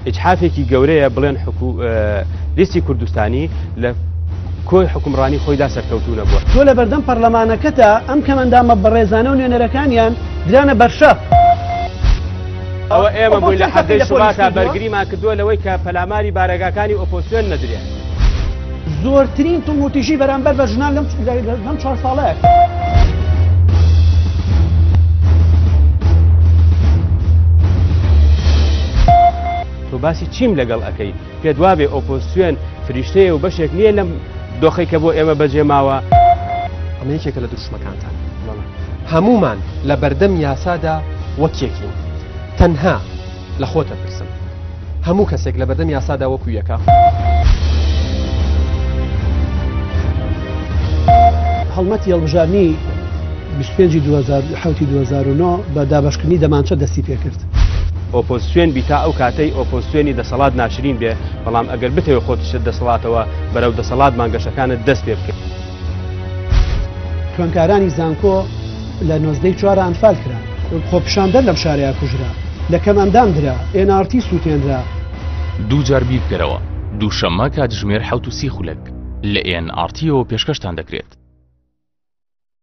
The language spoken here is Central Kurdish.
ئیجحافێکی گەورەیە بڵێن لیستی کوردستانی لە کۆی حکومڕانی خۆیدا سەرکەوتوو نەبووە. تۆ لە بەردەم پەرلەمانەکەتە ئەم کەمەندامە بەڕێزانە و نوێنەرەکانیان درانە بەرشە. ئەوە ئێمە بووین لە حەدەی شوباتا بەرگریمان کردووە لەوەی کە پەلاماری بارەگاکانی ئۆپۆزیسیۆن نەدرێت. زۆرترین توموتیژی بەرامبەر بە ژنان لەم 4 ساڵەیە. تۆ باسی چیم لەگەڵ ئەەکەی پێت وابێ ئۆپۆزیسیۆن فریشتەیە و بەشێک نییە لەم دۆخەی کە بۆ ئێمە بەجێماوە. ئەمە یەکێکە لە دووشمەکانتان هەمومان لە بەردەم یاسادا وەکێکین. تەنها لە خۆتە پرسم هەموو کەسێک لە بەردەم یاسادا وەکو یەکە. هەڵمەتی هەڵبژارنی 25/2009 بە دابەشکردنی دەمانچە دەستی پێکرد. ئۆپۆزیسیۆن بیتا ئەو کاتەی ئۆپۆزیسیۆنی دەسەڵات ناشرین بێ، بەڵام ئەگەر بتەوێت خۆتیشت دەسەڵاتەوە بەرەو دەسەڵات مانگەشەکانت دەست پێ بکەیت. خوێندکارانی زانکۆ لە 19 ئەنفال کران، خۆپیشاندەر لەم شارەیە کوژرا، لە کەمەندان درا، NRT سووتێنرا. دووجار بیر بکەرەوە دووشەممە کاتژمێر 7:30 لە NRT پێشکەشتان دەکرێت.